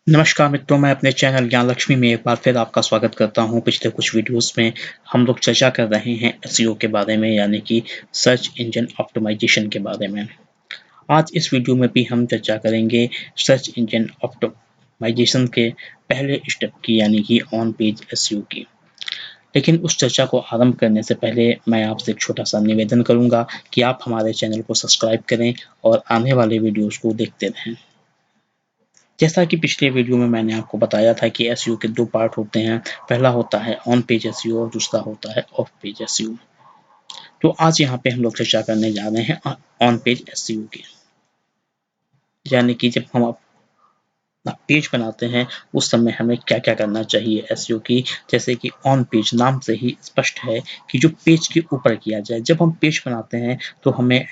नमस्कार मित्रों, मैं अपने चैनल ज्ञान लक्ष्मी में एक बार फिर आपका स्वागत करता हूं। पिछले कुछ वीडियोस में हम लोग चर्चा कर रहे हैं एसईओ के बारे में, यानी कि सर्च इंजन ऑप्टिमाइजेशन के बारे में। आज इस वीडियो में भी हम चर्चा करेंगे सर्च इंजन ऑप्टिमाइजेशन के पहले स्टेप की, यानी कि ऑन पेज एसईओ की। लेकिन उस चर्चा को आरंभ करने से पहले मैं आपसे एक छोटा सा निवेदन करूंगा कि आप हमारे चैनल को सब्सक्राइब करें और आने वाले वीडियोस को देखते रहें। जैसा कि पिछले वीडियो में मैंने आपको बताया था कि एसईओ के दो पार्ट होते हैं। पहला होता है ऑन पेज एसईओ और दूसरा होता है ऑफ पेज एसईओ। तो आज यहाँ पे हम लोग चर्चा करने जा रहे हैं ऑन पेज एसईओ की, यानी कि जब हम अपना पेज बनाते हैं उस समय हमें क्या क्या करना चाहिए एसईओ की। जैसे कि ऑन पेज नाम से ही स्पष्ट है कि जो पेज के ऊपर किया जाए। जब हम पेज बनाते हैं तो हमें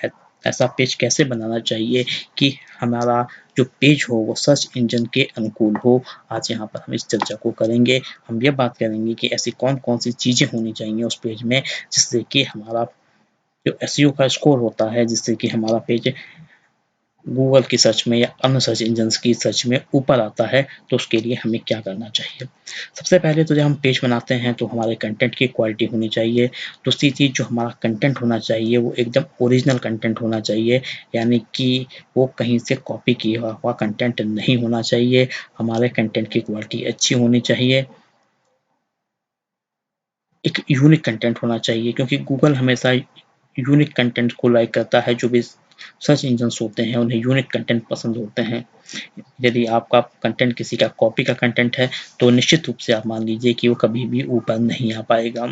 ऐसा पेज कैसे बनाना चाहिए कि हमारा जो पेज हो वो सर्च इंजन के अनुकूल हो। आज यहाँ पर हम इस चर्चा को करेंगे। हम ये बात करेंगे कि ऐसी कौन कौन सी चीज़ें होनी चाहिए उस पेज में, जिससे कि हमारा जो एसईओ का स्कोर होता है, जिससे कि हमारा पेज गूगल की सर्च में या अन्य सर्च इंजन की सर्च में ऊपर आता है। तो उसके लिए हमें क्या करना चाहिए? सबसे पहले तो जब हम पेज बनाते हैं तो हमारे कंटेंट की क्वालिटी होनी चाहिए। दूसरी चीज़, जो हमारा कंटेंट होना चाहिए वो एकदम ओरिजिनल कंटेंट होना चाहिए, यानी कि वो कहीं से कॉपी किया हुआ कंटेंट नहीं होना चाहिए। हमारे कंटेंट की क्वालिटी अच्छी होनी चाहिए। एक यूनिक कंटेंट होना चाहिए, क्योंकि गूगल हमेशा यूनिक कंटेंट को लाइक करता है। जो भी सर्च इंजन्स होते हैं उन्हें यूनिक कंटेंट पसंद होते हैं। यदि आपका कंटेंट किसी का कॉपी का कंटेंट है तो निश्चित रूप से आप मान लीजिए कि वो कभी भी ऊपर नहीं आ पाएगा।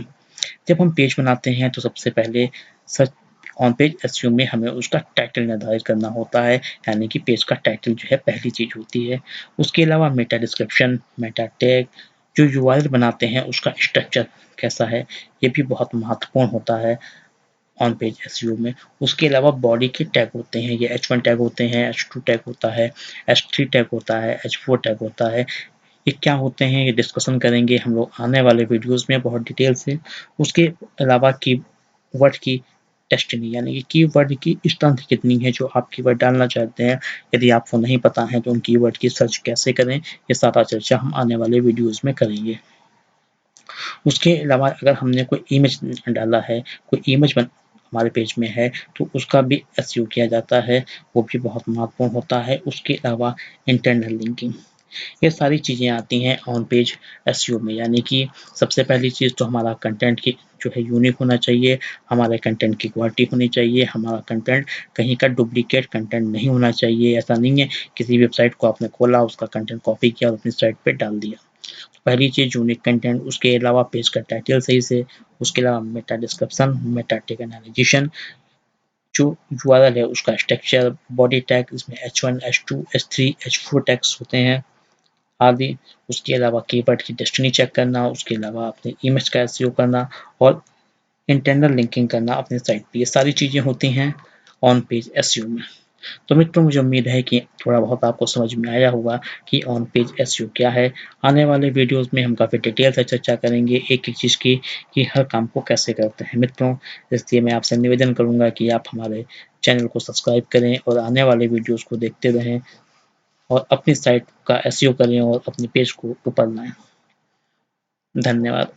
जब हम पेज बनाते हैं तो सबसे पहले सर्च ऑन पेज एसईओ में हमें उसका टाइटल निर्धारित करना होता है, यानी कि पेज का टाइटल जो है पहली चीज होती है। उसके अलावा मेटा डिस्क्रिप्शन, मेटा टैग, जो यूआरएल बनाते हैं उसका स्ट्रक्चर कैसा है, ये भी बहुत महत्वपूर्ण होता है ऑन पेज एसईओ में। उसके अलावा बॉडी के टैग होते हैं, ये H1 टैग होते हैं, H2 टैग होता है, H3 टैग होता है, H4 टैग होता है। ये क्या होते हैं ये डिस्कशन करेंगे हम लोग आने वाले वीडियोस में बहुत डिटेल से। उसके अलावा कीवर्ड की टेस्टनी, यानी कि कीवर्ड की स्ट्रेंथ कितनी है जो आप कीवर्ड डालना चाहते हैं। यदि आपको नहीं पता है तो उन कीवर्ड की सर्च कैसे करें, ये सारा चर्चा हम आने वाले वीडियोस में करेंगे। उसके अलावा अगर हमने कोई इमेज डाला है, कोई इमेज हमारे पेज में है, तो उसका भी एसईओ किया जाता है, वो भी बहुत महत्वपूर्ण होता है। उसके अलावा इंटरनल लिंकिंग, ये सारी चीज़ें आती हैं ऑन पेज एसईओ में। यानी कि सबसे पहली चीज़ तो हमारा कंटेंट की जो है यूनिक होना चाहिए, हमारे कंटेंट की क्वालिटी होनी चाहिए, हमारा कंटेंट कहीं का डुप्लीकेट कंटेंट नहीं होना चाहिए। ऐसा नहीं है किसी वेबसाइट को आपने खोला, उसका कंटेंट कॉपी किया और अपनी साइट पे डाल दिया। तो पहली चीज़ यूनिक कंटेंट। उसके अलावा पेज का टाइटल सही से, उसके अलावा Meta description, Meta tag analysation, जो यूआरएल है उसका स्ट्रक्चर, बॉडी टैग, इसमें H1, H2, H3, H4 tags होते हैं आदि। उसके अलावा कीवर्ड की डेस्टिनी चेक करना, उसके अलावा अपने इमेज का एसईओ करना और इंटरनल लिंकिंग करना अपने साइट पे, ये सारी चीज़ें होती हैं ऑन पेज एसईओ में। तो मित्रों, मुझे उम्मीद है कि थोड़ा बहुत आपको समझ में आया होगा कि ऑन पेज एसईओ क्या है। आने वाले वीडियोस में हम काफ़ी डिटेल से चर्चा करेंगे एक एक चीज़ की, कि हर काम को कैसे करते हैं मित्रों। इसलिए मैं आपसे निवेदन करूंगा कि आप हमारे चैनल को सब्सक्राइब करें और आने वाले वीडियोस को देखते रहें और अपनी साइट का एसईओ करें और अपने पेज को ऊपर लाएं। धन्यवाद।